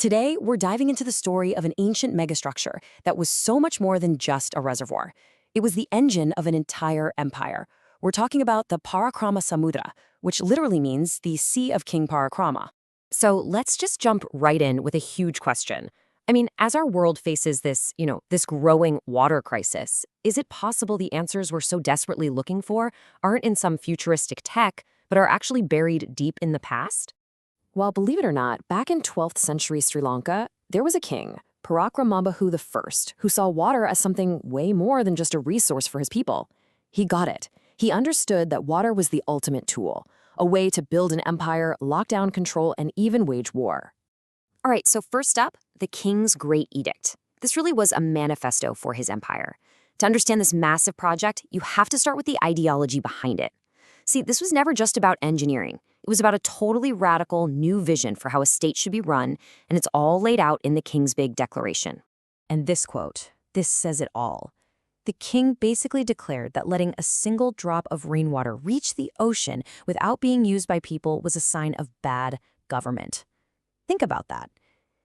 Today, we're diving into the story of an ancient megastructure that was so much more than just a reservoir. It was the engine of an entire empire. We're talking about the Parakrama Samudra, which literally means the Sea of King Parakrama. So let's just jump right in with a huge question. As our world faces this growing water crisis, is it possible the answers we're so desperately looking for aren't in some futuristic tech, but are actually buried deep in the past? Well, believe it or not, back in 12th century Sri Lanka, there was a king, Parakramabahu I, who saw water as something way more than just a resource for his people. He got it. He understood that water was the ultimate tool, a way to build an empire, lock down control, and even wage war. All right, so first up, the king's Great Edict. This really was a manifesto for his empire. To understand this massive project, you have to start with the ideology behind it. See, this was never just about engineering. It was about a totally radical new vision for how a state should be run, and it's all laid out in the King's Big Declaration. And this quote, this says it all. The king basically declared that letting a single drop of rainwater reach the ocean without being used by people was a sign of bad government. Think about that.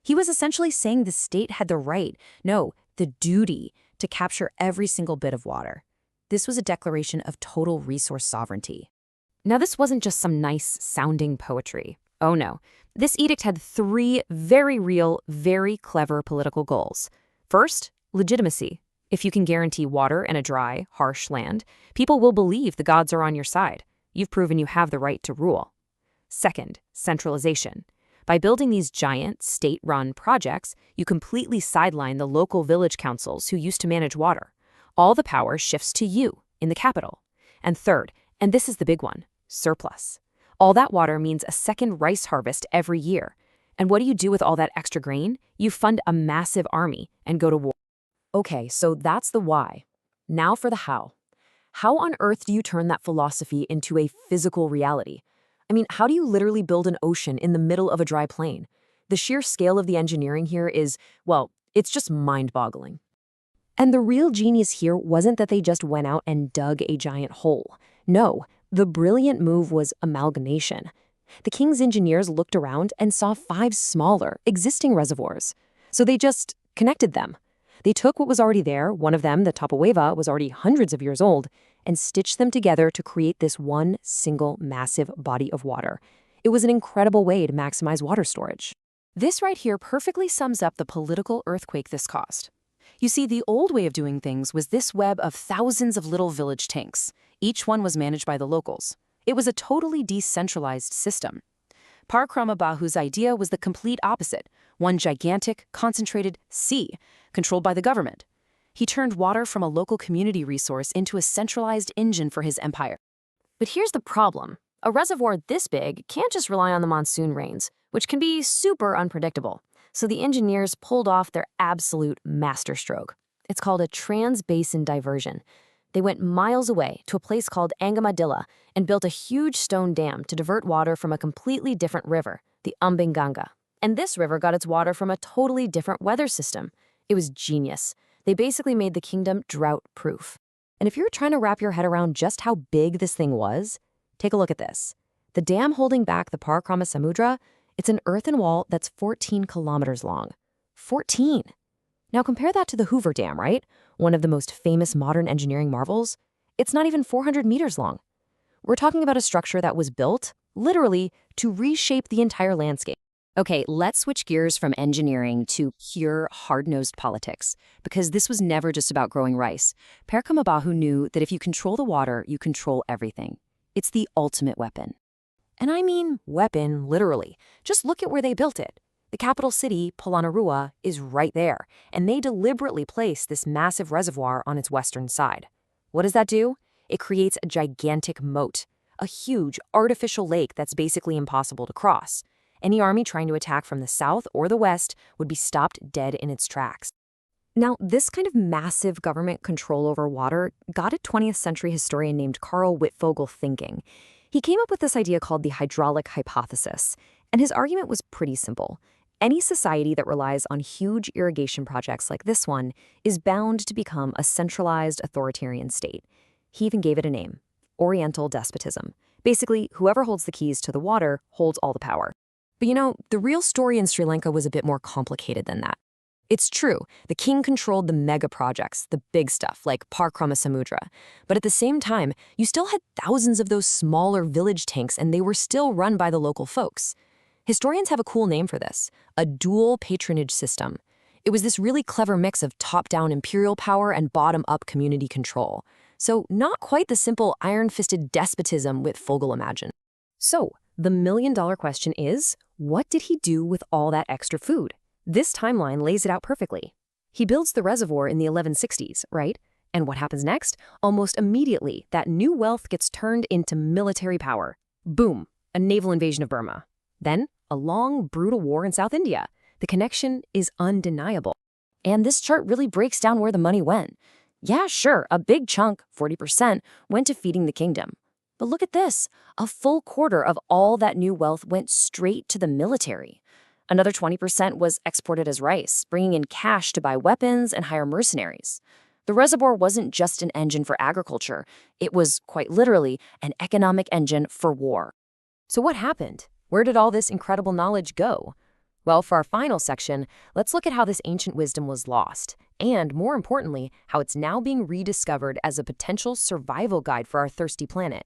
He was essentially saying the state had the right, no, the duty, to capture every single bit of water. This was a declaration of total resource sovereignty. Now, this wasn't just some nice-sounding poetry. Oh no. This edict had three very real, very clever political goals. First, legitimacy. If you can guarantee water in a dry, harsh land, people will believe the gods are on your side. You've proven you have the right to rule. Second, centralization. By building these giant, state-run projects, you completely sideline the local village councils who used to manage water. All the power shifts to you in the capital. And third, and this is the big one, surplus. All that water means a second rice harvest every year. And what do you do with all that extra grain? You fund a massive army and go to war. Okay, so that's the why. Now for the how. How on earth do you turn that philosophy into a physical reality? How do you literally build an ocean in the middle of a dry plain? The sheer scale of the engineering here is, well, it's just mind-boggling. And the real genius here wasn't that they just went out and dug a giant hole. No, the brilliant move was amalgamation. The king's engineers looked around and saw 5 smaller, existing reservoirs. So they just connected them. They took what was already there, one of them, the Tapaweva, was already hundreds of years old, and stitched them together to create this one single massive body of water. It was an incredible way to maximize water storage. This right here perfectly sums up the political earthquake this caused. You see, the old way of doing things was this web of thousands of little village tanks. Each one was managed by the locals. It was a totally decentralized system. Parakramabahu's idea was the complete opposite, one gigantic, concentrated sea, controlled by the government. He turned water from a local community resource into a centralized engine for his empire. But here's the problem. A reservoir this big can't just rely on the monsoon rains, which can be super unpredictable. So the engineers pulled off their absolute masterstroke. It's called a trans-basin diversion. They went miles away to a place called Angamadilla and built a huge stone dam to divert water from a completely different river, the Umbinganga. And this river got its water from a totally different weather system. It was genius. They basically made the kingdom drought-proof. And if you're trying to wrap your head around just how big this thing was, take a look at this. The dam holding back the Parakrama Samudra, it's an earthen wall that's 14 kilometers long. 14! Now compare that to the Hoover Dam, right? One of the most famous modern engineering marvels. It's not even 400 meters long. We're talking about a structure that was built, literally, to reshape the entire landscape. Okay, let's switch gears from engineering to pure, hard-nosed politics, because this was never just about growing rice. Parakramabahu knew that if you control the water, you control everything. It's the ultimate weapon. And I mean weapon, literally. Just look at where they built it. The capital city, Polonnaruwa, is right there, and they deliberately placed this massive reservoir on its western side. What does that do? It creates a gigantic moat, a huge, artificial lake that's basically impossible to cross. Any army trying to attack from the south or the west would be stopped dead in its tracks. Now, this kind of massive government control over water got a 20th century historian named Carl Wittfogel thinking. He came up with this idea called the hydraulic hypothesis, and his argument was pretty simple. Any society that relies on huge irrigation projects like this one is bound to become a centralized authoritarian state. He even gave it a name, Oriental despotism. Basically, whoever holds the keys to the water holds all the power. But the real story in Sri Lanka was a bit more complicated than that. It's true, the king controlled the mega projects, the big stuff, like Parakrama Samudra. But at the same time, you still had thousands of those smaller village tanks, and they were still run by the local folks. Historians have a cool name for this, a dual patronage system. It was this really clever mix of top-down imperial power and bottom-up community control. So not quite the simple iron-fisted despotism with Fogel imagined. So, the million-dollar question is, what did he do with all that extra food? This timeline lays it out perfectly. He builds the reservoir in the 1160s, right? And what happens next? Almost immediately, that new wealth gets turned into military power. Boom, a naval invasion of Burma. Then, a long, brutal war in South India. The connection is undeniable. And this chart really breaks down where the money went. Yeah, sure, a big chunk, 40%, went to feeding the kingdom. But look at this, a full quarter of all that new wealth went straight to the military. Another 20% was exported as rice, bringing in cash to buy weapons and hire mercenaries. The reservoir wasn't just an engine for agriculture. It was, quite literally, an economic engine for war. So what happened? Where did all this incredible knowledge go? Well, for our final section, let's look at how this ancient wisdom was lost, and more importantly, how it's now being rediscovered as a potential survival guide for our thirsty planet.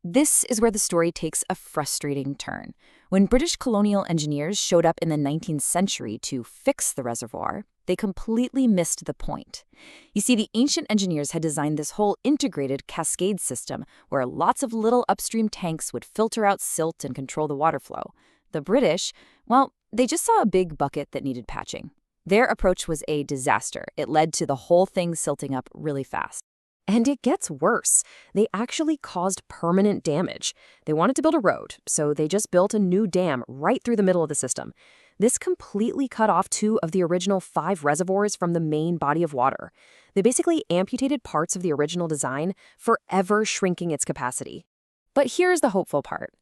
This is where the story takes a frustrating turn. When British colonial engineers showed up in the 19th century to fix the reservoir, they completely missed the point. You see, the ancient engineers had designed this whole integrated cascade system where lots of little upstream tanks would filter out silt and control the water flow. The British, well, they just saw a big bucket that needed patching. Their approach was a disaster. It led to the whole thing silting up really fast. And it gets worse. They actually caused permanent damage. They wanted to build a road, so they just built a new dam right through the middle of the system. This completely cut off 2 of the original 5 reservoirs from the main body of water. They basically amputated parts of the original design, forever shrinking its capacity. But here's the hopeful part.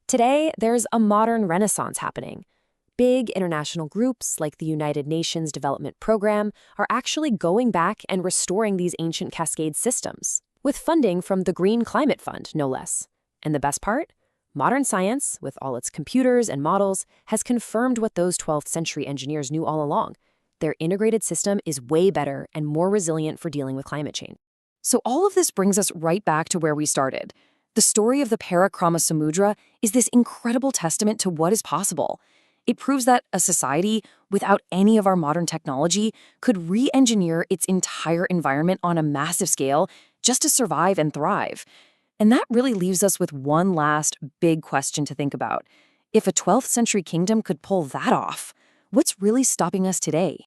Today, there's a modern renaissance happening. Big international groups like the United Nations Development Program are actually going back and restoring these ancient cascade systems, with funding from the Green Climate Fund, no less. And the best part? Modern science, with all its computers and models, has confirmed what those 12th century engineers knew all along. Their integrated system is way better and more resilient for dealing with climate change. So all of this brings us right back to where we started. The story of the Parakrama Samudra is this incredible testament to what is possible. It proves that a society without any of our modern technology could re-engineer its entire environment on a massive scale just to survive and thrive. And that really leaves us with one last big question to think about. If a 12th century kingdom could pull that off, what's really stopping us today?